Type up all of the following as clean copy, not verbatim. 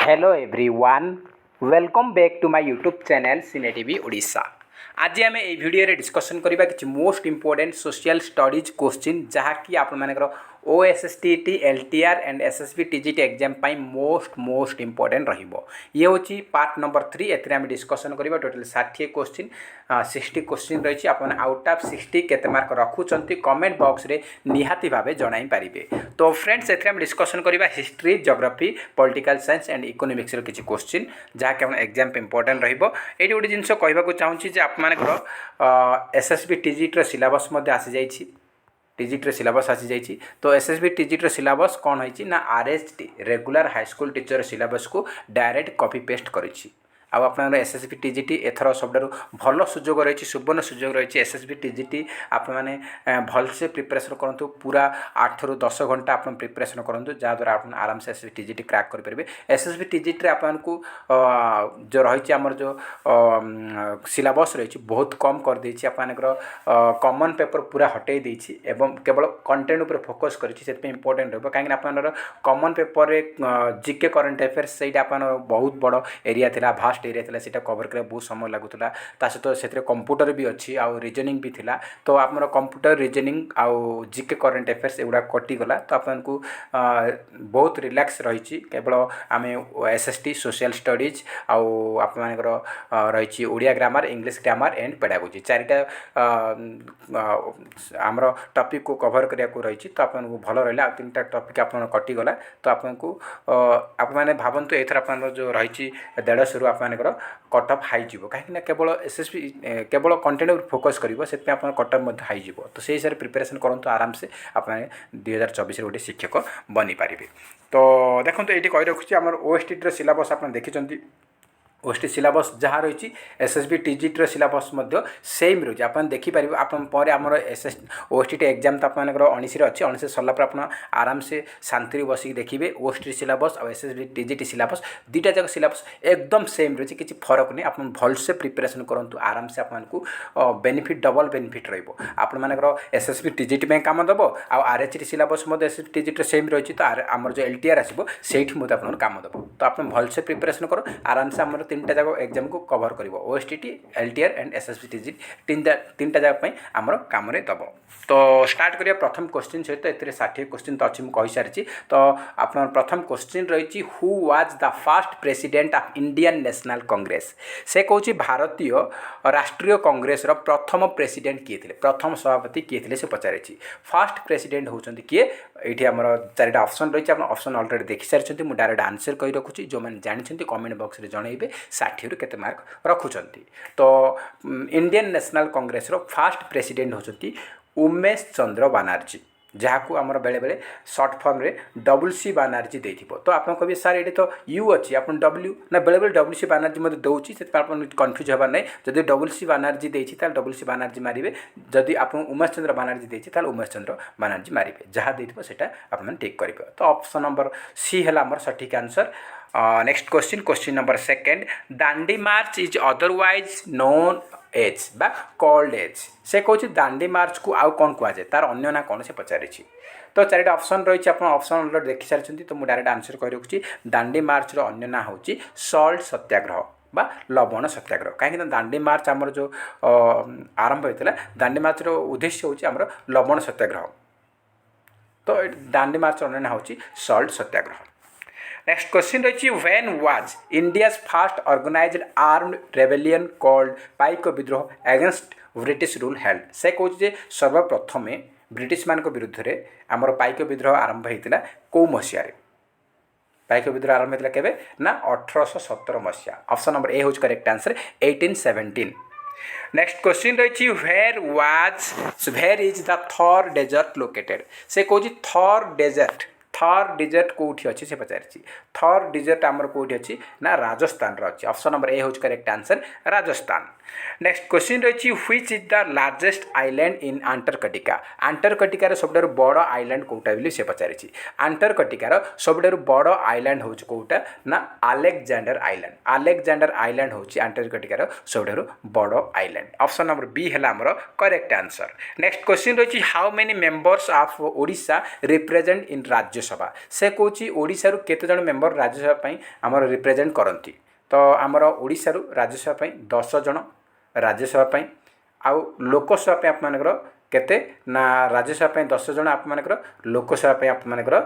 Hello everyone welcome back to my YouTube channel cine TV Odisha. आज आम ये video discussion करबा कि most important social studies question जहाँकि आप OSST LTR and SSB TGT exam most important रहिबो। ये होची पार्ट नंबर 3। एथरे हम डिस्कसन करबा टोटल 60 क्वेश्चन 60 क्वेश्चन रही आपन आउट ऑफ 60 केते मार्क रखुचंती कमेंट बॉक्स रे निहाती भाबे जणाई पारिबे। तो फ्रेंड्स एथरे हम डिस्कसन करबा history geography political science and economics रो किछि क्वेश्चन जहाँकि हम एग्जाम पे इंपोर्टेंट रहिबो। एटी गोटे जिनस कहबाक चाहूँगी जे आप मानकर एसएसबी टीजीटी रो सिलेबस मध्ये आसी जाइछि। टीजीटी रो सिलेबस आसी जाइछि। तो एसएसबी टीजीटी रो सिलेबस कोन होइछि ना RHT regular high school teacher syllabus को डायरेक्ट कॉपी पेस्ट करिछि। आउ आप एसएसबी टीजीटी एथर सब भल सुजोग रही सुवर्ण सुजोग रही एसएसबी टीजीटी आप भलसे प्रिपरेसन करूँ पूरा 8 ରୁ 10 घंटा आप प्रिपरेसन करूँ जहाँद्वारा आप आराम से एसएसबी टीजीटी क्रैक करेंगे। एसएसबी टीजीटी आपको जो रही आमर जो सिलेबस रही बहुत कम कर देछि आपनकर कॉमन पेपर पूरा हटई देछि एवं केवल कंटेंट उपर फोकस करिछि इंपोर्टेंट रहबो काहे आपनकर कॉमन पेपर रे जीके करंट अफेयर्स सेटा आपन बहुत बड़ एरिया थिला भास्ट एरिया थिला सेटा कवर करे बहुत समय लागुतला ता सहित से कंप्यूटर भी अच्छी आउ रीजनिंग भी थिला। तो आमर कंप्यूटर रीजनिंग आउ जीके करंट अफेयर्स एगुड़ा कटिगला तो आपको बहुत रिलैक्स रही केवल आम एसएसटी सोशल स्टडीज आउ आपर रही Odia grammar English grammar and pedagogy चारिटा आमर टॉपिक को कवर करिया को रही तो आपको भल रहा 3टा टॉपिक आप कटिगला। तो आपको आप भावतु एथर आप जो रही 150 रु आप कट अफ हाई जीवो कहीं केवल एसएसबी केवल कंटेंट उपर फोकस करिवो से आप कट अफ हाई जीवो। तो से हिसाब से प्रिपरेशन करूँ आराम से आप 2024 गोटे शिक्षक बनी पारे। तो देखो ये कही रखुच्छी आम ओएसटी सिलेबस आप देखी ओएसटी सिलेबस जहाँ रही एसएसबी टीजीटी सिलेबस सेम रही आप देखिपारे पर आमर एसएस ओएसटी एग्जाम तो आपर 19 अच्छी 19 सरला आप आराम से शांति बसिक देखिए ओएसटी सिलेबस और एसएसबी टीजीटी सिलेबस दुईटा जाक सिलेबस एकदम सेम रही किसी फरक नहीं। आप भलसे प्रिपरेशन करूँ आराम से आपको बेनिफिट डबल बेनिफिट रहा एसएसबी टीजीटी में काम दब RHT syllabus SSB TGT same रही तो आमर जो एलटीआर आसो से काम दब। तो आप भलसे प्रिपरेशन कर आराम से आम 3टा जाक एग्जाम को कवर कर OST LTR and SSB TGT 3टा जाक आमर काम दब। तो स्टार्ट करिया प्रथम क्वेश्चन सहित ए 60 क्वेश्चन तो अच्छी मुझे सारी। तो आप प्रथम क्वेश्चन रही who was the first president of Indian National Congress. से कहूँ भारतीय राष्ट्रीय कांग्रेस रो प्रथम प्रेसिडेंट किए थे प्रथम सभापति किए थे से पचारे फर्स्ट प्रेसिडेंट होती किए ये आम 4टा ऑप्शन रही ऑप्शन ऑलरेडी देखी सारी मुझे डायरेक्ट आंसर कही रखुच्छी जो मैंने जानते कमेंट बॉक्स में जनइबे 60 रु केते मार्क रखुंट। तो Indian National Congress row first president होती उमेश चंद्र बनर्जी जहाँ आमर बेले बेले सर्ट फर्म रे WC बनर्जी दे। तो आप कहे सार ये तो यू अच्छी आप डब्ल्यू ना बेले बेले WC बनर्जी मत दूसरी से कन्फ्यूज हबार नहीं जदि WC बनर्जी देती WC बनर्जी मारे जदि आप उमेश चंद्र बनर्जी देती उमेश चंद्र बनर्जी मारे जहाँ देते से आप टिक करेंगे। तो ऑप्शन नंबर सी है आमर सठिक answer. Next question number 2 Dandi march is otherwise known as बा कॉल्ड एज। से कहूँ दांडी मार्च को आउ कौन कहुए तार अन्य ना कौन से पचारि। तो 4टा ऑप्शन रही आप ऑप्शन ऑलरेडी देखी सारी। तो मुझे डायरेक्ट आंसर कही रखुच्छी दांडी मार्च रो अन्य ना हूँ सल्ट सत्याग्रह बा लवण सत्याग्रह कहीं दांडी मार्च आमर जो आरंभ होता दांडी मार्च रो उद्देश्य हूँ आमर लवण सत्याग्रह। तो दांडी मार्च अन्य ना हूँ सल्ट सत्याग्रह। नेक्स्ट क्वेश्चन रही when was India's first organised armed rebellion called Paika Vidroha against British rule held. से कहूँ सर्वप्रथम ब्रिटिश मान विरुद्ध में आमर पाइक विद्रोह आरंभ होता कौ मसीह पाइक विद्रोह आरंभ होता केवे ना 1817 मसीहा। ऑप्शन नंबर ए हूँ करेक्ट आंसर 1817। नेक्स्ट क्वेश्चन रही where is the Thar desert located. से कहूँ थॉर डेजर्ट कौटी अच्छी से पचारि थॉर डेजर्ट आमर कौटी अच्छी ना राजस्थान अच्छी। ऑप्शन नंबर ए हूँ correct answer Rajasthan. Next question रही which is the largest island in Antarctica. अंटार्कटिकार सब बड़ आइलैंड कौटा बोली से पचारि अंटार्कटिकार सब बड़ आइलैंड हूँ कौटा ना अलेक्जेंडर आइलैंड। अलेक्जेंडर आइलैंड हूँ अंटार्कटिकार सब बड़ आइलैंड। ऑप्शन नंबर बी है आमर करेक्ट आंसर। नेक्स्ट क्वेश्चन रही how many members of Odisha represent in राज्य राज्यसभा से कौची ओडिशारू केते जण मेंबर राज्यसभा पई हमर रिप्रेजेंट करंती तो आमर ओडिशारू राज्यसभा पई 10 जण राज्यसभा पई आउ लोकसभा पे आप मानकर केते ना राज्यसभा पे 10 जण आप मानकर लोकसभा पे आप मानकर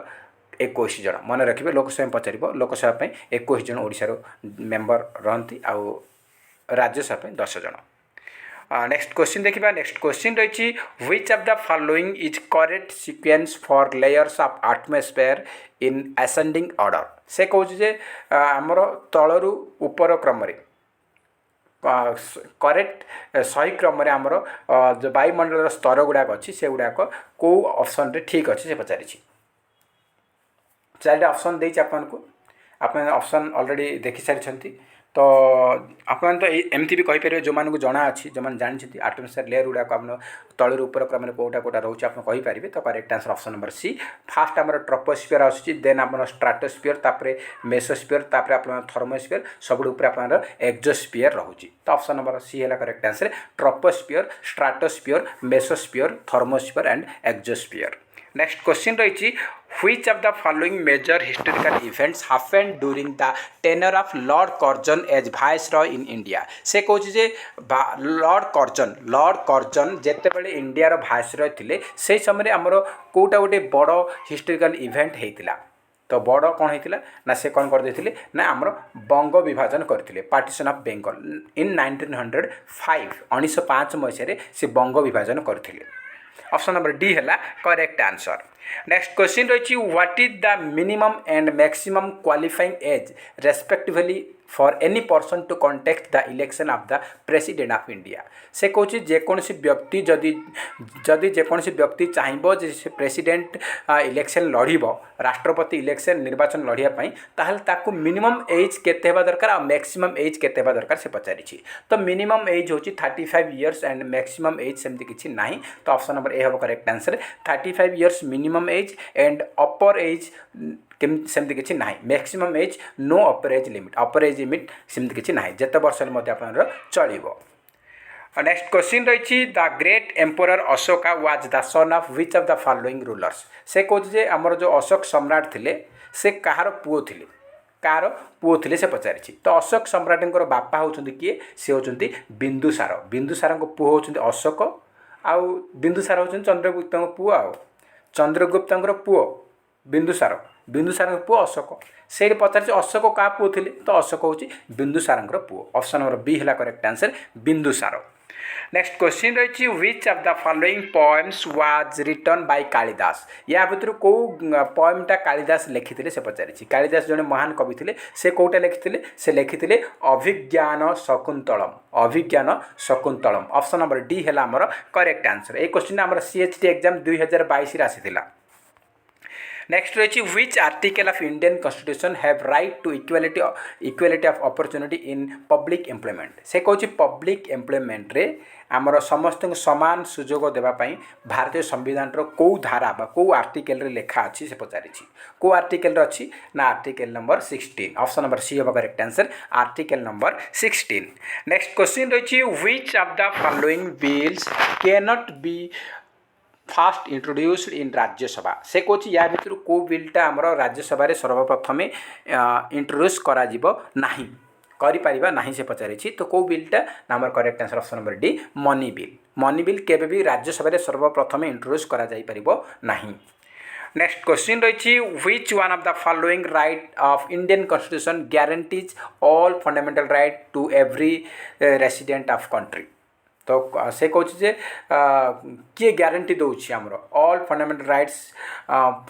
21 जण मन रखिबे लोकसभा पचार लोकसभा पे 21 जण ओडिसा मेंबर रहती आउ राज्यसभा पे 10 जण। नेक्स्ट क्वेश्चन देखिबा नेक्स्ट क्वेश्चन रही which of the following is correct sequence for layers of atmosphere in ascending order से कहूँ जे आमर तलरू ऊपर क्रम करेक्ट सही क्रम आमर जो वायुमंडल स्तर गुड़ाक अच्छी से गुड़ाक कौ ऑप्शन रे ठीक अच्छे से पचारि चारिटा ऑप्शन देछि आपको आप ऑप्शन ऑलरेडी देखि सारी तो आप तो एमती भी कहीपर जो मानक जना अच्छी जो मैंने जानते एटमॉस्फेयर लेयर गुड़ाक आप तलर उपर क्रम कोटा कोटा रोचे आप कहीपर तो correct answer option number C first आम ट्रोपोस्फियर आसूँ देन आम स्ट्राटोस्फियर तापर मेसोस्फियर तापर आप थर्मोस्फियर सब आप एक्जोस्फियर रोचे तो ऑप्शन नंबर सी है correct answer troposphere stratosphere mesosphere thermosphere and exosphere. Next question रही which of the following major historical events happened during the tenure of Lord Curzon as viceroy in India से कहूँ जे Lord Curzon जेते बेले India रो भाइसरय थिले से समय आमर कोटा गोटे बड़ हिस्टोरिकल इवेंट होता तो बड़ कौन होता ना से कौन करते ना आमर बंग विभाजन करते पार्टीशन ऑफ बेंगल इन 1905 1905 मसीह से बंग विभाजन करते। ऑप्शन नंबर डी है करेक्ट आंसर। नेक्स्ट क्वेश्चन रही what is the minimum and maximum qualifying age respectively for any person to contest the election of the president of India से कहूँ जेकोसी व्यक्ति जदि जेकोसी व्यक्ति चाहब जे से प्रेसिडेंट इलेक्शन लड़ब राष्ट्रपति इलेक्शन निर्वाचन लड़ाई ताहले ताकू मिनिमम एज केते हेबा दरकार आ मैक्सिमम एज केते हेबा दरकार से पचारि तो मिनिमम एज होची 35 इयर्स एंड मैक्सिमम एज सेमती किछि नाही तो ऑप्शन नंबर ए हम correct answer 35 years minimum age and upper age सेमती किसी ना maximum age no upper age limit upper age limit सेमती किसी ना जिते वर्ष चलो। नेक्स्ट क्वेश्चन रही the great emperor Ashoka was the son of which of the following rulers से कहूँ जे आमर जो अशोक सम्राट थिले से कहार पुओ थिले कार पुओ थिले से पचारि तो अशोक सम्राटर बापा होउछन्ति किए से होउछन्ति बिंदुसार बिंदुसार पुओ होउछन्ति अशोक आउ बिंदुसार होउछन्ति चंद्रगुप्त पुओ आउ चंद्रगुप्त पुओ बिंदुसार बिंदुसार पुओ अशोक से पचार अशोक क्या पुओ थिले तो अशोक हूँ बिंदुसार पुओ ऑप्शन नंबर बी है correct answer Bindusara. Next question रही which of the following poems was written by Kalidasa या भितर कौ पोएमटा कालिदास लिखिते से पचारि कालिदास जड़े महान कवि थे से कौटा लिखिते से लिखिते Abhijnana Shakuntalam option number D है आमर करेक्ट आंसर। ये क्वेश्चन आमर CHT एग्जाम 2022 आसीथिला। नेक्स्ट रही which article of Indian constitution have right to equality of opportunity in public employment से कहूँ पब्लिक एम्प्लॉयमेंट रे आमर समस्त समान सुजोग देवाई भारतीय संविधान कौ धारा बा कौ आर्टिकल रे लेखा अच्छी से पचारि कौ आर्टिकल अच्छी ना article number 16 option number C होगा correct answer article number 16। Next question रही which of the following bills can not be first introduced in Rajya Sabha से कहूँ या भितर कौ बिलटा आमर राज्यसभा सर्वप्रथम इंट्रोड्यूस करा नहीं से पचारि तो कौ बिलटा आमर correct answer option number D money bill केबे भी राज्यसभा सर्वप्रथम इंट्रोड्यूस करा जाई परिबो नहीं। नेक्स्ट क्वेश्चन रही which one of the following right of Indian constitution guarantees all fundamental right to every resident of country तो से कहूँ किए ग्यारंटी दूसरी आमर all fundamental rights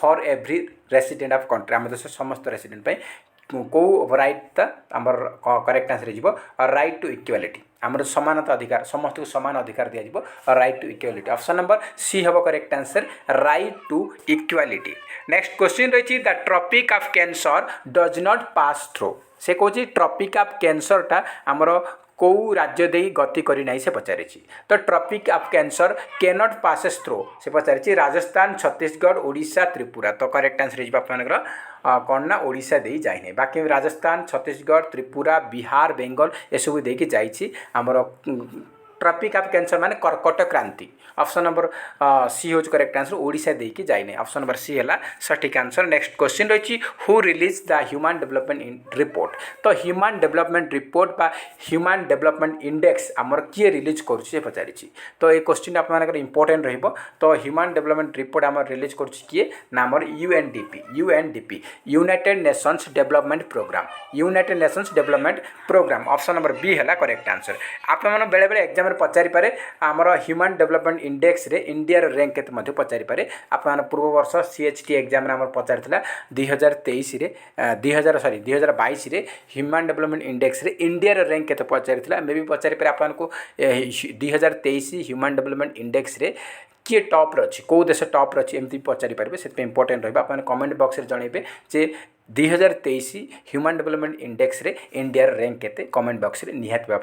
for every resident of country आम देश समस्त रेसिडेंट कौ राइट आमर करेक्ट आंसर हो राइट टू इक्वालिटी आमर समानता अधिकार समस्त को समान अधिकार दिज्व right to equality option number C हम correct answer right to equality. Next question रही the Tropic of Cancer does not pass through से कहूँ ट्रॉपिक ऑफ कैंसरटा आमर कौ राज्य दे गति करी नहीं से पचारि तो tropic of cancer can not passes through से पचारि राजस्थान छत्तीसगढ़ ओडिशा त्रिपुरा तो करेक्ट आंसर हो कौन ना ओडिशा दे जाए बाकी राजस्थान छत्तीसगढ़ त्रिपुरा बिहार बेंगल ये सब देखिए जामर ट्रॉपिक ऑफ कैंसर माने कर्कट क्रांति। ऑप्शन नंबर सी होज करेक्ट आंसर, ओडिशा देकी जाइने। ऑप्शन नंबर सी है सठिक आंसर। नेक्स्ट क्वेश्चन रही who release the human development report. तो ह्यूमन डेवलपमेंट रिपोर्ट बा ह्यूमन डेवलपमेंट इंडेक्स आमर किए रिलीज करुचे पचारि। तो ये क्वेश्चन आप इंपोर्टेंट रहिबो। तो ह्यूमन डेवलपमेंट रिपोर्ट आमर रिलीज करुचे किए ना आमर UNDP united nations development programme. United nations development programme option number B है करेक्ट आंसर। आप बेले बेले एग्जाम पचारि पारे आमर ह्यूमन डेवलपमेंट इंडेक्स रे इंडिया रैंक केते पचारि पारे। आप पूर्व वर्ष सीएचटी एग्जाम आमर पचारिथिला 2023 रे 2022 रे ह्यूमन डेवलपमेंट इंडेक्स रे इंडिया रैंक केते पचारिथिला। मे भी पचारि पारे आपको 2023 ह्यूमन डेवलपमेंट इंडेक्स रे किए टॉप अच्छी कौ देश टॉप अच्छी एमती पचारि पारे। से इंपोर्टेंट रहा आप कमेंट बॉक्स में जनइबे जे 2023 ह्यूमन डेवलपमेंट इंडेक्स रे इंडिया रैंक केते कमेंट बॉक्स में निहाती आप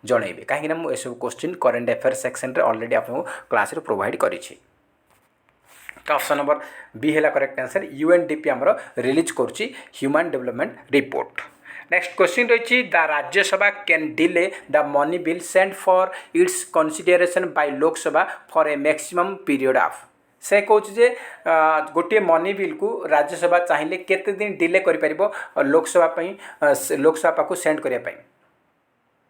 जनइबे कहीं मुझे क्वेश्चन करेंट अफेयर सेक्शन रे ऑलरेडी आपको क्लास रे प्रोवाइड करिछि। तो ऑप्शन नंबर बी है करेक्ट आंसर। यूएनडीपी आमर रिलीज करुच्ची human development report. Next question रही the Rajya Sabha can delay the money bill send for its consideration by Lok Sabha for a maximum period of. से कौच जे गोटे मनी बिल को राज्यसभा चाहिए केते दिन डिले करि परिबो लोकसभा पाखु सेंड करिया पई।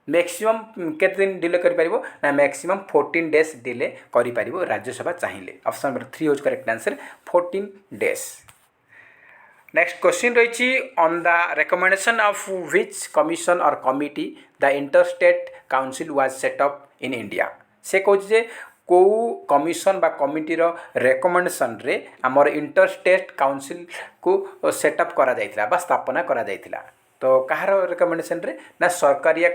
मैक्सिमम केते दिन डिले करि परिबो ना मैक्सिमम 14 डेज डिले करि परिबो राज्यसभा चाहिए। ऑप्शन नंबर 3 होज correct answer 14 days. Next question रही on the recommendation of which commission or committee the interstate council was set up in India. से कौच जे को कमिशन बा कमिटीर रेकमेंडेशन रे आमर इंटरस्टेट काउंसिल को सेटअप करा जाइथिला बा स्थापना करा जाइथिला। तो कहार रेकमेंडेशन रे ना सरकारिया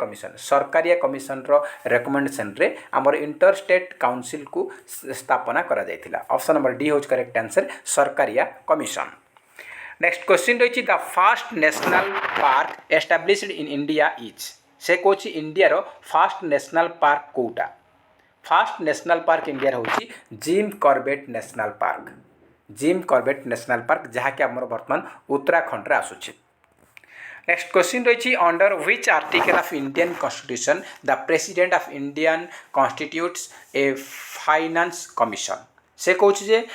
कमिशन रो रेकमेंडेशन रे आमर इंटरस्टेट काउंसिल को स्थापना करा जाइथिला। ऑप्शन नंबर डी होज correct answer Sarkaria commission. Next question रही the first national park established in India is. से कौच इंडिया रो फास्ट नेशनल पार्क कोटा। फास्ट नेशनल पार्क इंडिया होची Jim Corbett national park. Jim Corbett national park जहाँकि आमर बर्तमान उत्तराखंड रे आसुछि। नेक्स्ट क्वेश्चन रही under which article of Indian constitution the president of Indian constitutes a finance commission. से कौच जे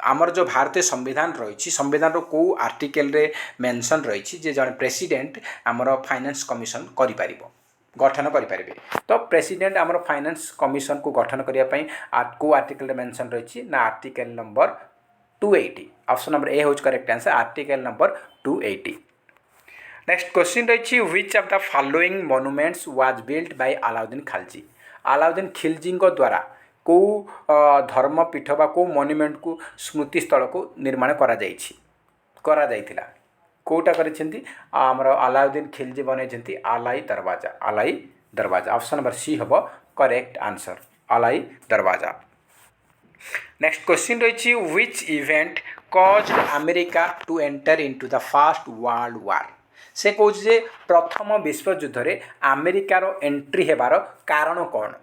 आमर जो भारतीय संविधान रही संविधान रो को आर्टिकल रे मेंशन रही जे जन प्रेसिडेंट आमर फाइनेंस कमिशन करि परिबो गठन करें। तो प्रेसिडेंट आमर फाइनेंस कमिशन को गठन करने को आर्टिकल मेंशन रही ना article number 280। Option number A होज correct answer article number 280। Next question रही which of the following monuments was built by Alauddin Khilji. Alauddin Khilji द्वारा को धर्मपीठ बा को मोनुमेंट को स्मृति स्थल को निर्माण करा जाइथिला। कोटा करिसेंती आमर अलाउद्दीन खिलजी बनैछंती आलाई दरवाजा। ऑप्शन नंबर सी हबो करेक्ट आंसर आलाई दरवाजा। नेक्स्ट क्वेश्चन रही which event caused America to enter into the first world war. से कौच जे प्रथम विश्व युद्ध रे अमेरिकार एंट्री हेबार कारण कौन।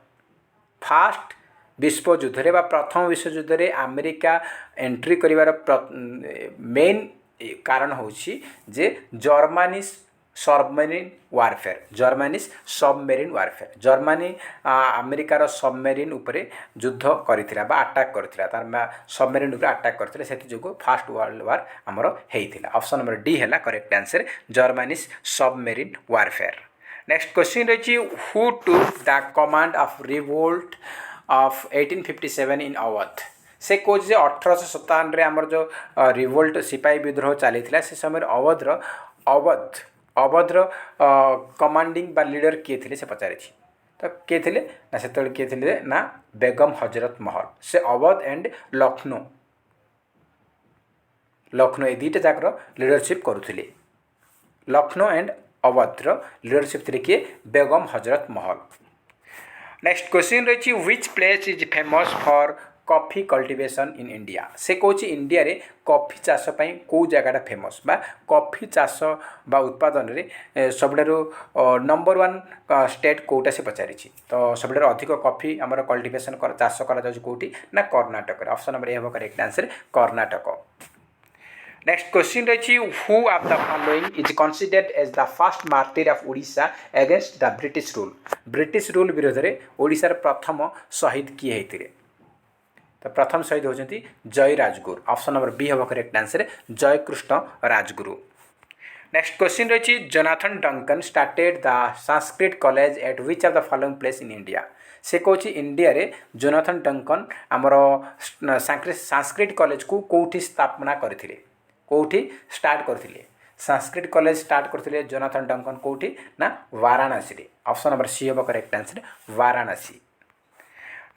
फास्ट विश्व युद्ध रे बा प्रथम विश्व युद्ध रे अमेरिका एंट्री करिवार मेन कारण होछि जे जर्मनीज सबमेरीन वारफेयर। जर्मनी अमेरिकार सबमेरीन उपरे युद्ध करथिला बा अटैक करथिला तार सबमेरीन उपरे अटैक करथिले सेति जोगो फर्स्ट वर्ल्ड वार हमरो हेइथिला। ऑप्शन नंबर डी हैला correct answer Germany's submarine warfare. Next question रही who took the command of revolt of 1857 in Awadh. से कौच जे 1857 आमर जो रिवोल्ट सिपाही विद्रोह चली से समय अवध्र कमांडिंग बा लीडर किए थे से पचारि। तो किए थे ना से किए थे ना बेगम हजरत महल। से अवध एंड लखनऊ ये दुईटा जाकर लीडरशिप करुले। लखनऊ एंड अवध्र लीडरशिप थे किए बेगम हजरत महल। नेक्स्ट क्वेश्चन रही which place is famous for coffee cultivation in India. से कौच इंडिया रे कॉफी चाष कौ जगह फेमस बा कॉफी चाष बा उत्पादन रे सबुठारु नंबर 1 स्टेट कोटा से पचारि। तो सबुठारु अधिक कॉफी आमर कल्टिवेशन चाष करा कौटी ना कर्णाटक। ऑप्शन नंबर ए हम correct answer Karnataka. Next question रही who of the following is considered as the first martyr of Odisha against the British rule. British rule विरोध में ओडिशार प्रथम शहीद किए होते? तो प्रथम शहीद होती जय राजगुरु। ऑप्शन नंबर बी हम करेक्ट आंसर जय कृष्ण राजगुरु। नेक्स्ट क्वेश्चन रही Jonathan Duncan started the Sanskrit college eight which of the following place in India. से कौन इंडिया रे जोनाथन डंकन आमर संस्कृत कॉलेज को कौटी स्थापना करथिले, कौटी स्टार्ट करथिले? संस्कृत कॉलेज स्टार्ट करथिले जोनाथन डंकन कौटी ना वाराणसी रे। ऑप्शन नंबर सी हम correct answer Varanasi.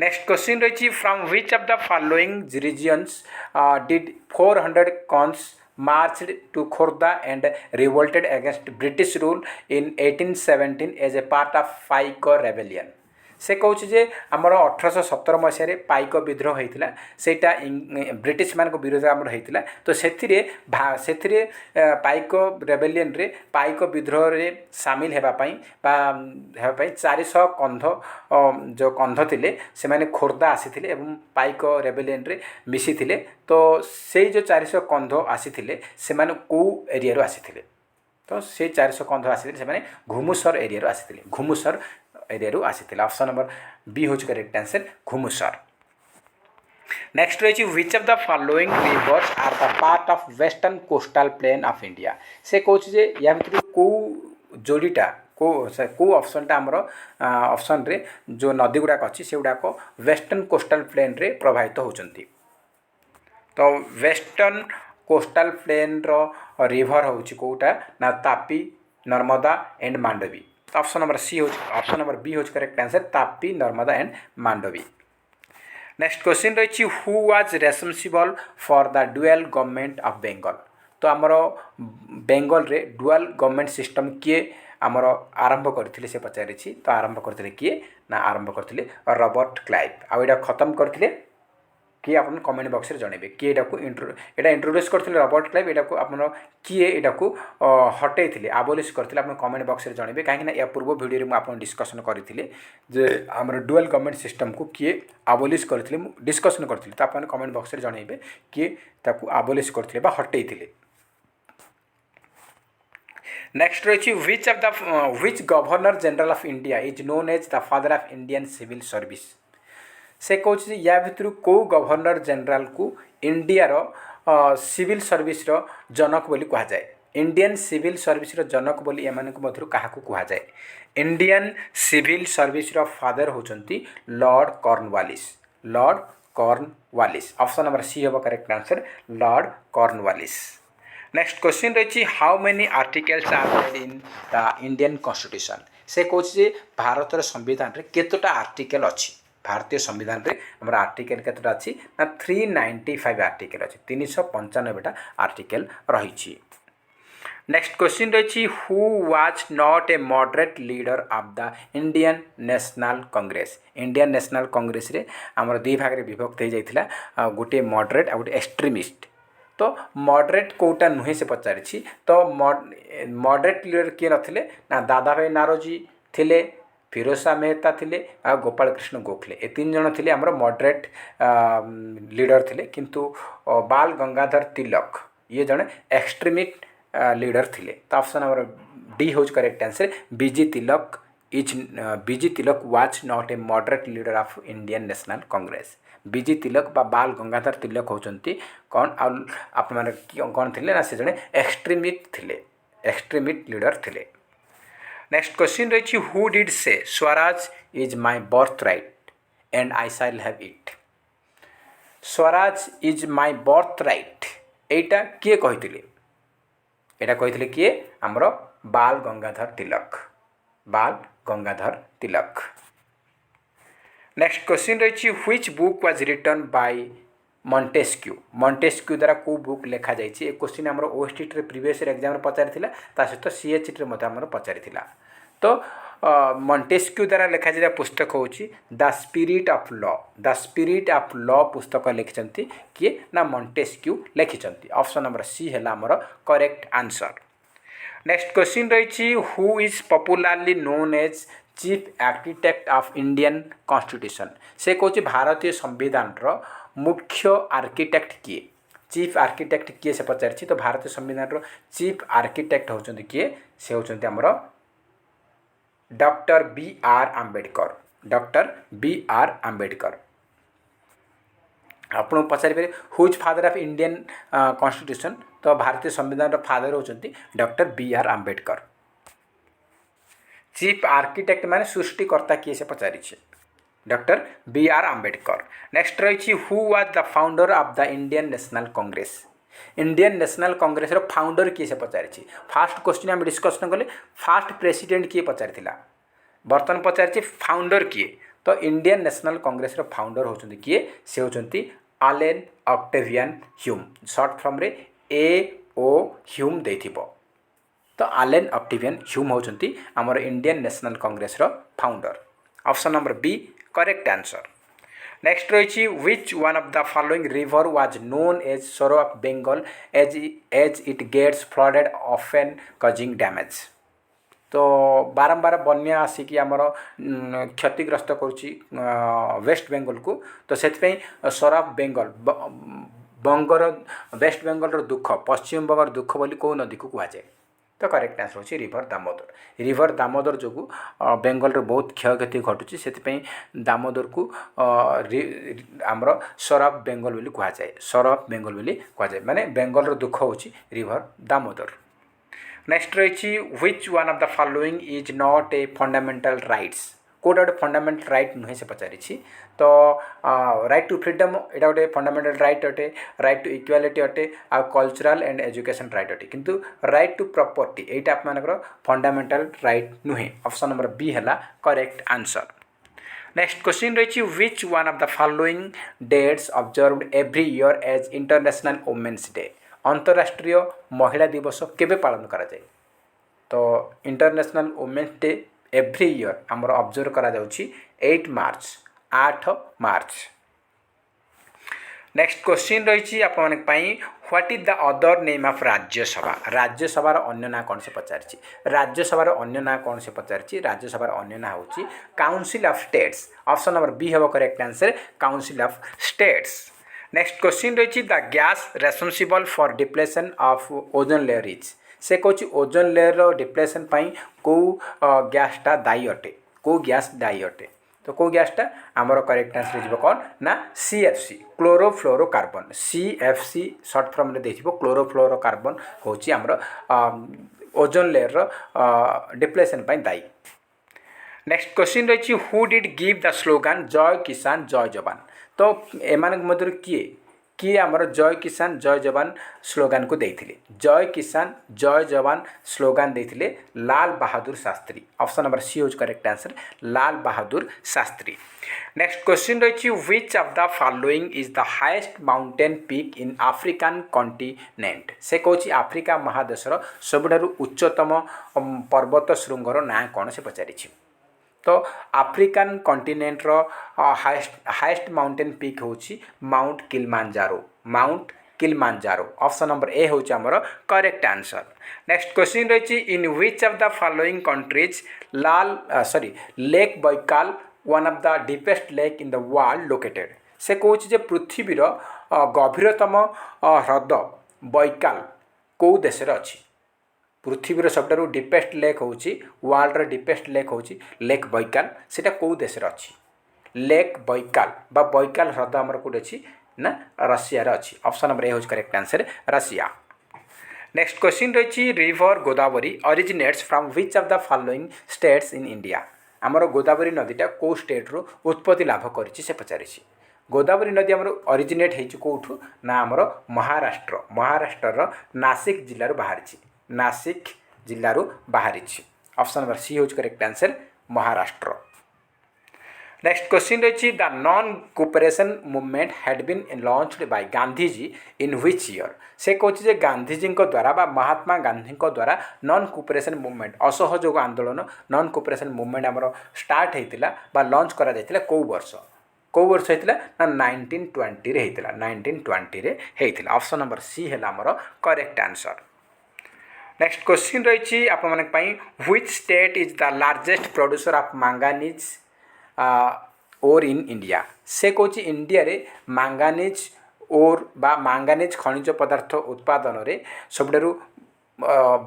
Next question रही from which of the following regions did 400 Konds marched to Khorda and revolted against British rule in 1817 as a part of Paiko rebellion। से कौन जे आमर 1817 मसीह पाइक विद्रोह होता सेटा ब्रिटिश मान विरोध आमर होता। तो से पाइक रेबेलियन रे पाइक विद्रोह रे सामिल होगापाई 400 कंध जो कंध थे से माने खोर्धा आसी पाइक रेबेलियन रे मिसी थे। तो से जो 400 कंध आसी से माने कौ एरिया आसी? तो से 400 कंध आसी से घुमुसर एरिया आसी, घुमुसर एरिया आसी। ऑप्शन नंबर बी हूँ करेक्ट आंसर घुमुसर। नेक्स्ट रही which of the following rivers are the part of western coastal plain of India. से कौन जे या भर कौ जोड़ीटा कौ ऑप्शनटा आमर ऑप्शन रे जो नदी गुड़ाक अच्छी से गुड़ाक वेस्टर्न कोस्टल प्लेन रे प्रभावित होती। तो वेस्टर्न कोस्टल प्लेन रो रिवर हूँ कौटा ना Tapi, Narmada and Mandovi. Option number C हो, ऑप्शन नंबर बी हूँ correct answer Tapi, Narmada and Mandovi. Next question रही who was responsible for the dual government of Bengal. तो आमर बेंगल रे डुअल गवर्नमेंट सिस्टम किए आमर आरंभ करथिले से पचारि। तो आरंभ करथिले किए ना आरंभ करथिले रॉबर्ट क्लाइव। आ एटा खत्म करथिले किए आप कमेंट बॉक्स रे जणेबे किए एटा इंट्रोड्यूस करथिले रॉबर्ट क्लाइव। एटा को आपन किए एटा को हटेइथिले आबोलिश करथिले आप कमेंट बॉक्स रे जणेबे काहे ना या पूर्व वीडियो रे मु आपन डिस्कशन करथिले जे हमर डुअल गवर्नमेंट सिस्टम को किए आबोलिश करथिले मु डिस्कशन करथिले। तो आपन कमेंट बॉक्स रे जणेबे किए ताकू आबोलिश करथिले बा हटेइथिले। नेक्स्ट रही which governor general of India is known as the father of Indian civil service. से कौन या भितर कौ गवर्नर जनरल को इंडिया रो सिविल सर्विस रो जनक बोली कहा जाए। इंडियन सिविल सर्विस रो जनक बोली एमानक मधुर काहाकू कहा जाए। इंडियन सिविल सर्विस रो फादर होचंती Lord Cornwallis, Lord Cornwallis. Option number C होगा correct answer Lord Cornwallis. Next question रही how many articles are there in the Indian constitution. से कौन जे भारतर संविधान रे केतोटा आर्टिकल अच्छी। भारतीय संविधान रे हमर आर्टिकल केतोटा अच्छी ना 395 आर्टिकल अच्छी, 395टा आर्टिकल रही। नेक्स्ट क्वेश्चन रही who was not a moderate leader of the Indian National Congress. Indian National Congress रे हमर दुई भाग रे विभक्त हो जाइथिला, गोटे मॉडरेट आ गोटे एक्सट्रीमिस्ट। तो मॉडरेट कोटा नुहे से पचारि। तो मॉडरेट लीडर किए नथिले ना दादा भाई नारोजी थिले, फिरोज शाह मेहता थिले आ गोपाल कृष्ण गोखले। ए तीन जन थिले हमर मॉडरेट लीडर थिले। किंतु बाल गंगाधर तिलक ये जने एक्सट्रीमिस्ट लीडर थिले। तो ऑप्शन नंबर डी होज correct answer B G Tilak was not a moderate leader of Indian National Congress. B G Tilak बा बाल गंगाधर तिलक होचंती कौन आप कौन थिले ना से जने एक्सट्रीमिस्ट थिले, एक्सट्रीमिस्ट लीडर थिले। नेक्स्ट क्वेश्चन रही हु डिड से Swaraj is my birth right and I shall have it. Swaraj is my birth right एटा किए कहिथिले? एटा कहिथिले किए हमरो बाल गंगाधर तिलक, बाल गंगाधर तिलक। नेक्स्ट क्वेश्चन रही which book was written by Montesquieu. Montesquieu द्वारा को बुक लिखा जाए। क्वेश्चन आम ओएसटी प्रीवियस एग्जाम पचारि सहित सीएचटी पचारि। तो मॉन्टेस्क्यू द्वारा लिखा जा पुस्तक हूँ the spirit of law. The spirit of law पुस्तक लिखिं किए ना मॉन्टेस्क्यू लिखिं। ऑप्शन नंबर सी है आमर करेक्ट आंसर। नेक्स्ट क्वेश्चन रही who is popularly known as chief architect of Indian constitution. से कौन भारतीय संविधान रो मुख्य आर्किटेक्ट किए। चीफ आर्किटेक्ट किए से पचारि तो भारतीय संविधान चीफ आर्किटेक्ट होचंती किए से होचंती हमर doctor B R Ambedkar. Doctor B R Ambedkar आपको पचारि पारे who's father of Indian constitution तो भारतीय संविधान फादर होचंती doctor B R Ambedkar. Chief architect माने सृष्टिकर्ता किए से पचारि doctor B R Ambedkar. Next रही who was the founder of the Indian National Congress. Indian National Congress रो फाउंडर किए से पचारि फास्ट क्वेश्चन आम डिस्कसन कले फास्ट प्रेसिडेंट किए पचारि बर्तमान पचारि फाउंडर किए तो इंडियन नेशनल कांग्रेस रो फाउंडर होचंती किए से होचंती Allan Octavian Hume short form रे AO ह्यूम देथिबो तो आलेन ऑक्टेवियन ह्यूम होचंती हमर इंडियन नेशनल कांग्रेस रो founder. Option number B correct answer. Next रही which one of the following river was known as sorrow of Bengal as it gets flooded often causing damage. तो बारंबार बन्या आसिक आमर क्षतिग्रस्त करुच्ची waste Bengal को तो से सोर ऑफ बेंगल बंगर वेस्ट बेंगल दुख पश्चिम बंगर दुख बोली कौ नदी को कहुए तो करेक्ट आंसर होची रिवर दामोदर। रिवर दामोदर जो बेंगल बहुत क्षयक्षति घटुची से दामोदर को आमर सोर ऑफ बेंगल बोली कहुए सोर ऑफ बेंगल बोली कहुए माने बेंगल दुख होची रिवर दामोदर। नेक्स्ट रही which one of the following is not a fundamental rights कोटा गोटे फंडामेंटल राइट नुहे से पचारि तो राइट टू फ्रीडम एटा गोटे फंडामेंटल राइट अटे राइट टू इक्वालिटी अटे आ कल्चरल एंड एजुकेशन राइट अटे किंतु राइट टू प्रॉपर्टी एटा आपनकर फंडामेंटल राइट नुहे। ऑप्शन नंबर बी है करेक्ट आंसर। नेक्स्ट क्वेश्चन रही which one of the following dates observed every year as international women's day. अंतरराष्ट्रीय महिला दिवस केबे पालन करा जाए तो international women's day every year आमर ऑब्जर्व करा जाउची 8 मार्च 8 मार्च। नेक्स्ट क्वेश्चन रही what is the other name of Rajya Sabha. Rajya Sabha अन्य ना कौन से पचारि राज्यसभा अन्य ना कौन से पचारि राज्यसभा अन्य ना होची council of states. Option number B है correct answer council of states. Next question रही the gas responsible for depletion of ozone layer is. से कौच ओजोन लेयर डिप्लेशन कौ गैसटा दायी अटे कौ गैस दायी अटे तो कौ गैसटा आमर करेक्ट आंसर हो कौन ना CFC chlorofluorocarbon. CFC short form रे देखिबो क्लोरोफ्लोरोकार्बन होची आमर ओजोन लेयर डिप्लेशन दायी। नेक्स्ट क्वेश्चन रही who did give the slogan Jai Kisan जय जवान। तो एमान मध्य किए आमर जय किसान जय जवान स्लोगान को देथिले जय किसान जय जवान slogan देथिले Lal Bahadur Shastri. Option number C होज correct answer Lal Bahadur Shastri. Next question रही which of the following is the highest mountain peak in African continent. से कहूँ आफ्रिका महादेशर सबुठारु उच्चतम पर्वत श्रृंगर ना कौन से पचारि तो आफ्रिकान कॉन्टिनेंट रो हाईएस्ट माउंटेन पीक होची Mount Kilimanjaro Mount Kilimanjaro. Option number A होची हमर करेक्ट आंसर। नेक्स्ट क्वेश्चन रही in which of the following countries Lake Baikal one of the deepest lake in the world located. से कहूँ जे पृथ्वीर गभीरतम ह्रद Baikal कौ देश अच्छी पृथ्वीर सबुठारु deepest lake होची world deepest lake होची लेक बैकाल सेटा कौ देश अच्छी लेक बैकाल बा बैकाल ह्रद आमर कौट अच्छी ना रशिया अच्छी। ऑप्शन नंबर ए होची correct answer Russia. Next question रही river Godavari originates from which of the following states in India. आमर गोदावरी नदीटा कौ स्टेट रो उत्पत्ति लाभ करिछि से पचारि गोदावरी नदी आमर ऑरिजिनेट हेछि कोठु ना आमर महाराष्ट्र महाराष्ट्र नासिक जिल्ला बाहरी नासिक जिल्लारू बाहरी। ऑप्शन नंबर सी होज correct answer Maharashtra. Next question रही the non cooperation movement had been launched by Gandhiji in which year. से कहूँ गांधीजी द्वारा बा महात्मा गांधी द्वारा नॉन कोऑपरेशन मूवमेंट असहयोग आंदोलन नॉन कोऑपरेशन मूवमेंट आमर स्टार्ट होता बा लॉन्च करा जायतिला कौ वर्ष होता ना 1920 रे होता 1920 रे होता। ऑप्शन नंबर सी है आमर करेक्ट आंसर। नेक्स्ट क्वेश्चन रही which state is the largest producer of manganese ore in India. से कहूँ इंडिया रे मैंगानीज ओर बा मांगानिज खनिज पदार्थ उत्पादन रे सबुठारु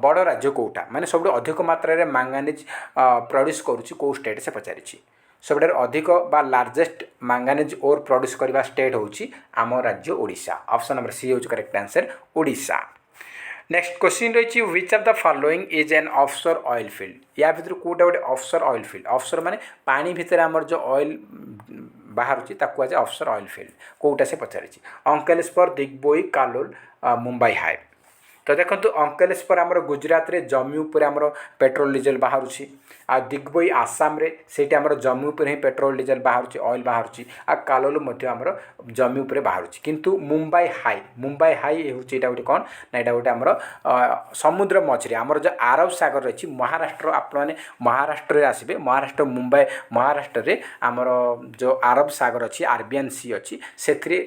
बड़ राज्य कोटा माने सब अधिक मात्रा रे मांगानिज प्रोड्यूस करुच्ची कौ स्टेट से पचारि सबुठारु अधिक बा लार्जेस्ट मांगानिज ओर प्रोड्यूस करबा स्टेट होची आम राज्य ओडिशा। ऑप्शन नंबर सी होची correct answer Odisha. Next question रही which of the following is an offshore oil field या भितर कोटा गोटे ऑफशोर ऑयल फील्ड ऑफशोर माने पानी भितर आमर जो ऑयल बाहर ताकू आज ऑफशोर ऑयल फील्ड कोटा से पचारि अंकलेश्वर दिग्बोई कालोल मुंबई हाई। तो देखो अंकलेश्वर आमर गुजरात रे जम्मू उपर आमर पेट्रोल डीजेल बाहर आ दिग्बई आसाम रे सेठी आमर जम्मू उपर ही पेट्रोल डीजेल बाहर ऑयल बाहर आ कालोल मध्य आमर जम्मू उपर बाहर किंतु मुंबई हाई होची एटा गोटे कौन ना एटा गोटे आमर समुद्र मझिरे आमर जो अरब सागर रही महाराष्ट्र आपण मैंने महाराष्ट्र रे आसबे महाराष्ट्र मुंबई महाराष्ट्र रे आमर जो अरब सागर अच्छी आरबियन सी अच्छी से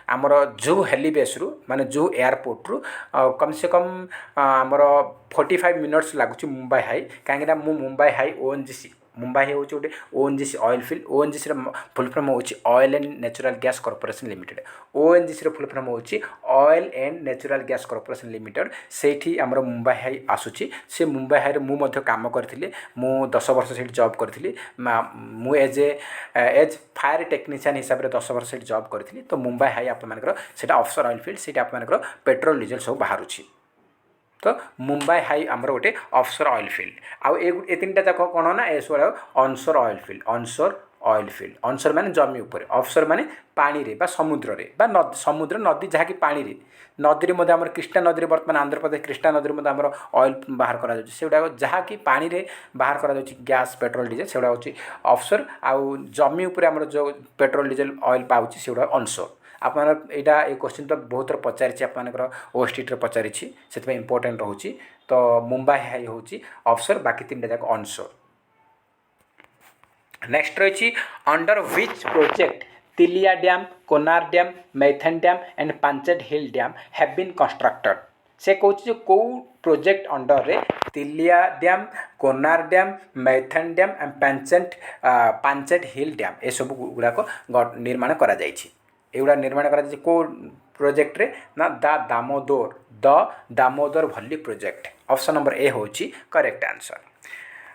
आमर जो हेलीबेस रु माने जो एयरपोर्ट रु कम से कम आमर 45 मिनट्स लगुच मुंबई हाई कहीं Mumbai High ONGC Mumbai High हूँ गोटे ONGC oil field ONGC full form होची Oil and Natural Gas Corporation Limited ONGC full form होची Oil and Natural Gas Corporation Limited सेठी आमर मुंबई हाई आसूची से मुंबई हाई मु मध्य काम करथिले मु 10 वर्ष से जॉब करथिली मु एज फायर टेक्नीशियन हिसाब से 10 वर्ष से जॉब करथिली। तो मुंबई हाई आप मानकर सेटा ऑफशोर ऑयल फील्ड सेटा आप मानकर पेट्रोल डीजेल सब बाहरुची। तो मुंबई हाई आमर गोटे ऑफशोर ऑयल फील्ड आउ ए तीन जाक कौन ना S onshore oil field onshore माने जमी उपर ऑफशोर माने पानी रे बा समुद्र रे बा समुद्र नदी जहाँकि पानी रे नदी रे आमर कृष्णा नदी रे वर्तमान आंध्र प्रदेश कृष्णा नदी रे आमर ऑयल बाहर करा जाउछि सेगुडा जहाँकि पानी रे बाहर करा जाउछि गैस पेट्रोल डीजेल सेगुडा होछि ऑफशोर आउ जमी उपर आमर जो पेट्रोल डीजेल ऑयल पाउछि सेगुडा ऑनशोर। आप यहाँ ये क्वेश्चन तो बहुत थर पचारि आपर ओएसटीटी पचारि से इम्पोर्टेंट रोचे। तो मुंबई हाई हूँ ऑफशोर बाकी 3टा जाक ऑनशोर। नेक्स्ट रही under which project Tilaiya dam Konar dam Maithon dam and Panchet hill dam have been constructed से कहूँ कौ प्रोजेक्ट अंडर रे Tilaiya dam Konar dam Maithon dam and Panchet hill dam ये सब गुड़ाक निर्माण करा जायछि एगुड़ा निर्माण करा जायछि को प्रोजेक्ट रे ना द दामोदर भैली प्रोजेक्ट। ऑप्शन नंबर ए होची करेक्ट आंसर।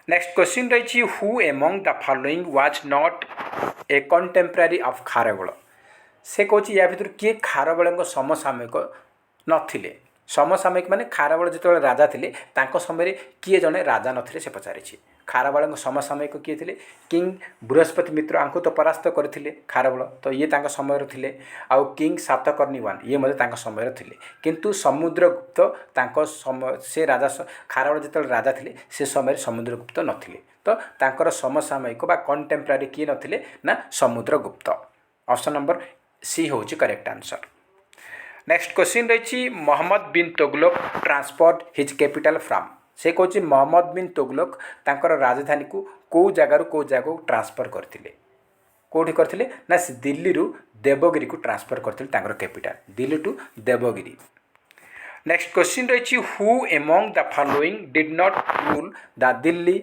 नेक्स्ट क्वेश्चन रही who among the following was not A contemporary of Kharavela से कहूँ या भितर किए खारबेल समसामयिक नथिले समसामयिक माने खारबेल जो राजा थे समय किए जड़े राजा नथिले से पचारि खारबेल समसामयिक किए थे किंग बृहस्पति मित्र आंको तो परास्त करथिले खारबेल तो ये समय थे आउ किंग सातकर्णी वन ये समय थे किंतु समुद्रगुप्त समय से राजा खारबेल जो राजा थे से समय समुद्रगुप्त नथिले तो तांकर समसामयिक बा कंटेम्पररी किए नथिले ना समुद्रगुप्त। ऑप्शन नंबर सी होची करेक्ट आंसर। नेक्स्ट क्वेश्चन रही Mohammad bin Tughlaq transferred his capital from से कहूँ मोहम्मद बिन तुगलक तांकर राजधानी को कौ जगार कौ जगह ट्रांसफर करथिले कौटी करथिले ना दिल्ली रु देवगिरी को ट्रांसफर करथिले तांकर capital Delhi to Devagiri. Next question रही who among the following did not rule the Delhi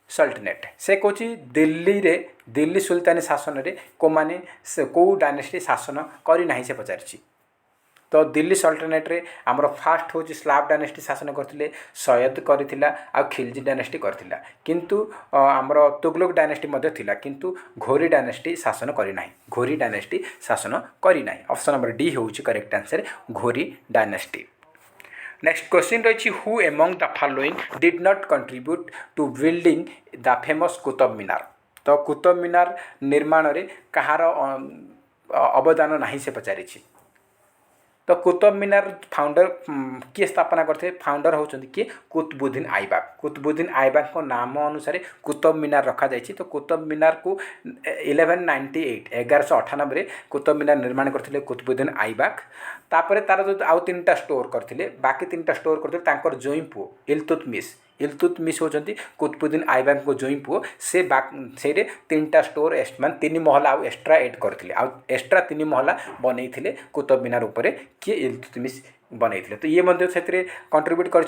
sultanate से कहूँ दिल्ली रे दिल्ली सुल्तानी शासन रे को माने कौ डायनेस्टी शासन करना से पचारि तो दिल्ली सल्टनेट रे आमर फास्ट हूँ स्लाव डायनेस्टी शासन करते सैयद करथिला आ खिलजी डायनेस्टी करथिला किंतु आमर तुगलक डायनेस्टी मध्य थिला किंतु घोरी डायनेस्टी शासन करना घोरी डायनेस्टी शासन करना। ऑप्शन नंबर डी होची correct answer Ghori dynasty. Next question रही who among the following did not contribute to building the famous Qutub Minar तो कुतुब मीनार निर्माण रे कहार अवदान नहीं से पचारि तो कुतुब मीनार फाउंडर किए स्थापना करते फाउंडर होचंदी किए कुतुबुद्दीन ऐबक कुतुबुद्दीन ऐबक को नाम अनुसार कुतुब मीनार रखा जायछि। तो कुतुब मीनार को 1198 कुतुब मीनार निर्माण करथिले कुतुबुद्दीन ऐबक तापर तार जो आउ 3टा स्टोर करथिले बाकी 3टा स्टोर करथिले तांकर जोई पुओ इल्तुतमिश होचंदी कुतुबुद्दीन ऐबक को जोई पुओ से 3टा स्टोर मान 3 महला आउ एक्स्ट्रा एड करथिले आउ एक्स्ट्रा 3 महला बनैथिले कुतुब मीनार ऊपर किए बनई तो ये से कंट्रीब्यूट कर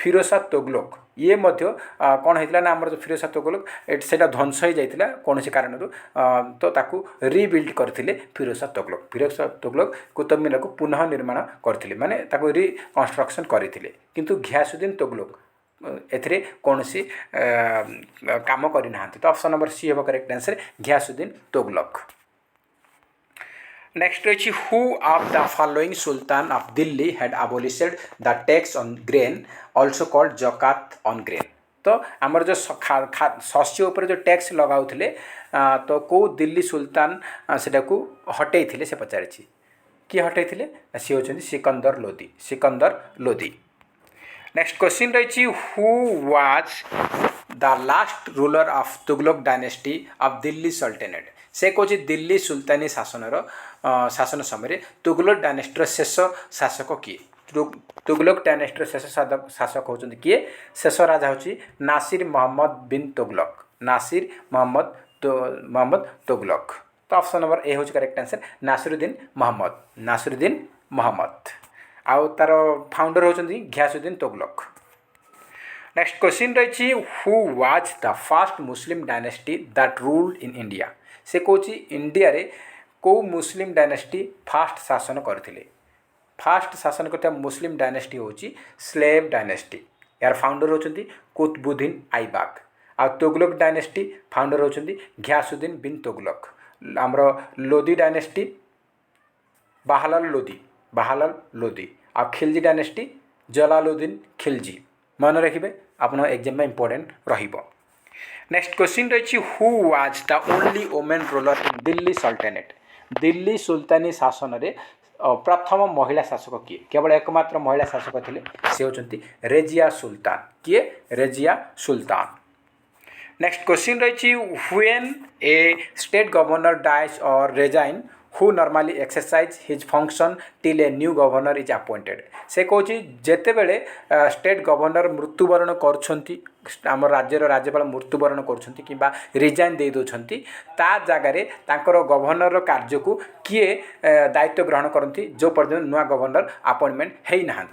फिरोज शाह तुगलक ये कौन होता ना आम जो फिरोज शाह तुगलक से ध्वंस हो जाता कौन कारण तो ताकू रिबिल्ड करते फिरोज शाह तुगलक कुतुब मीनार को पुनः निर्माण करते माने ताकू रिकंस्ट्रक्शन करते किंतु घियासुद्दीन तुगलक एथिरे कौन सी काम करना तो ऑप्शन नंबर सी हम correct answer Ghiyasuddin Tughlaq. Next रही who of the following sultan of Delhi had abolished the tax on grain also called zakat on grain. तो आमर जो शस्य उपर जो टैक्स लगाउथिले तो को दिल्ली सुल्तान सेटा को हटै थिले से पचारिछि किए हटै थिले सी होचंदी सिकंदर लोदी। नेक्स्ट क्वेश्चन रही who was the last ruler of Tughlaq dynasty of Delhi sultanate से कौन दिल्ली सुल्तानी शासन समय तुगलक डायनेस्टर शेष शासक किए तुगलक डायनेस्टर शेष शासक होचंदी किए शेष राजा होची नासिर मोहम्मद बिन तुगलक मोहम्मद तुगलक। तो ऑप्शन नंबर ए होची करेक्ट आंसर नासिरुद्दीन मोहम्मद आउ तार फाउंडर होचंदी घियासुद्दीन तुगलक। नेक्स्ट क्वेश्चन रही who was the first Muslim dynasty that ruled in India से कौन इंडिया रे को मुस्लिम डायनेस्टी फास्ट शासन करथिले फास्ट शासन करता मुस्लिम डायनेस्टी होची स्लेव डायनेस्टी यार फाउंडर होचंदी कुतुबुद्दीन ऐबक आ तुगलक डायनेस्टी फाउंडर होचंदी घियासुद्दीन बिन तुगलक आमर लोदी डायनेस्टी बाहलाल लोदी आ खिलजी डायनेस्टी जलालुद्दीन खिलजी मन रखिए आपन एग्जाम में इंपोर्टेंट रहिबो। नेक्स्ट क्वेश्चन रही who was the only women ruler in Delhi sultanate Delhi सुल्तानी शासन रे प्रथम महिला शासक किए केवल एकमात्र महिला शासक थे से होचंती रेजिया सुल्तान। नेक्स्ट क्वेश्चन रही when a state governor dies or resign who normally exercise his function till a new governor is appointed से कौन जिते बड़े स्टेट गवर्नर मृत्युवरण करम राज्यर राज्यपाल मृत्युवरण कर रिजाइन दे दौरान ता जगार तांकर गवर्नर कार्य को किए दायित्व ग्रहण करती जो पर्यटन नुआ गवर्नर अपॉइंटमेंट है ना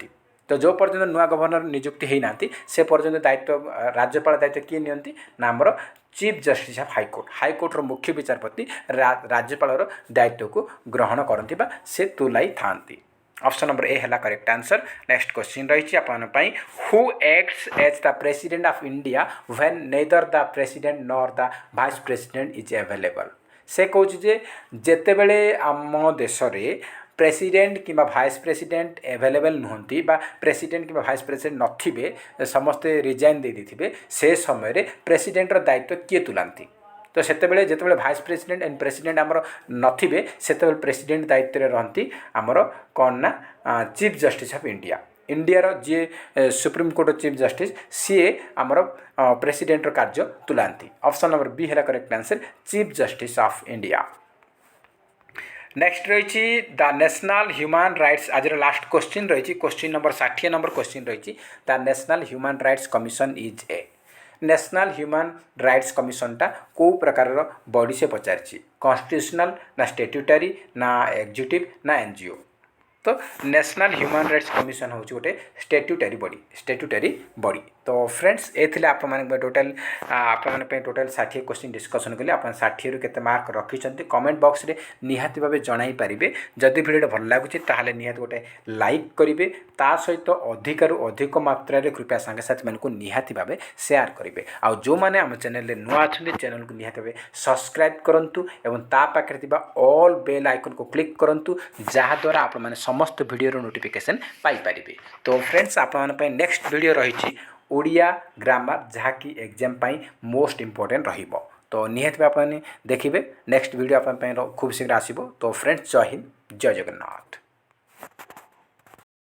तो जो पर्यटन नुआ गवर्नर नियुक्ति होना से पर्यटन दायित्व राज्यपाल दायित्व किए नियंती ना आमर चीफ जस्टिस ऑफ हाईकोर्टर मुख्य विचारपति राज्यपाल दायित्व को ग्रहण करती से तुलाई था। ऑप्शन नंबर ए है करेक्ट आंसर। नेक्स्ट क्वेश्चन रही है who acts as the president of India when neither the president nor the vice president is available से कौन जेते बेले आम देश रे प्रेसिडेंट कि भाइस प्रेसिडेंट एवेलेबल नुहंती बा प्रेसिडेंट कि भाइस प्रेसिडेंट नथिबे समस्ते रिजाइन दे देथिबे से समय रे प्रेसिडेंटर दायित्व किए तुलांती तो सेतेबेले जेतेबेले भाइस प्रेसिडेंट एंड प्रेसिडेंट आमर नथिबे सेतेबेले प्रेसिडेंट दायित्व रे रहंती आमर कौन ना चीफ जस्टिस ऑफ इंडिया जी सुप्रीम कोर्ट चीफ जस्टिस सी आमर प्रेसिडेंटर कार्य तुलांती। ऑप्शन नंबर बी है correct answer Chief Justice of India. Next रही द नेशनल ह्यूमन राइट्स आज लास्ट क्वेश्चन रही क्वेश्चन नंबर 60 नंबर क्वेश्चन रही the National Human Rights Commission is a National Human Rights कमिशनटा कौ प्रकार बॉडी से पचारि कॉन्स्टिट्यूशनल ना स्टैट्यूटरी ना एग्जीक्यूटिव ना एनजीओ तो नेशनल ह्यूमन राइट्स कमिशन हूँ गोटे स्टैट्यूटरी बॉडी। तो फ्रेंड्स ये आप टोटाल टोटाल 60 क्वेश्चन डिस्कसन कले आप 60 रु केते मार्क रखिंट कमेंट बॉक्स रे निहाती भाव जन पारे जदि भिडियो भल लगुच ताहले निहाती गोटे लाइक करेंगे ता सहित अधिकरू अधिक मात्रा कृपया सांगे साथी मानक निहाती भाव शेयर करेंगे आ जो मैंने आम चैनल नुआ अच्छा चैनल को निहाती भाव सब्सक्राइब करूँ एवं ता पाखे ऑल बेल आइकन को क्लिक करूँ जहाद्वारा आप समस्त वीडियो नोटिफिकेशन पाइपर। तो फ्रेंड्स आप नेक्स्ट वीडियो रही ओडिया ग्रामर जहाँकि एग्जाम मोस्ट इम्पोर्टेंट रहिबो तो निहाती आप देखिए नेक्स्ट वीडियो आप खूब शीघ्र आसो। तो फ्रेंड्स जय हिंद जय जगन्नाथ।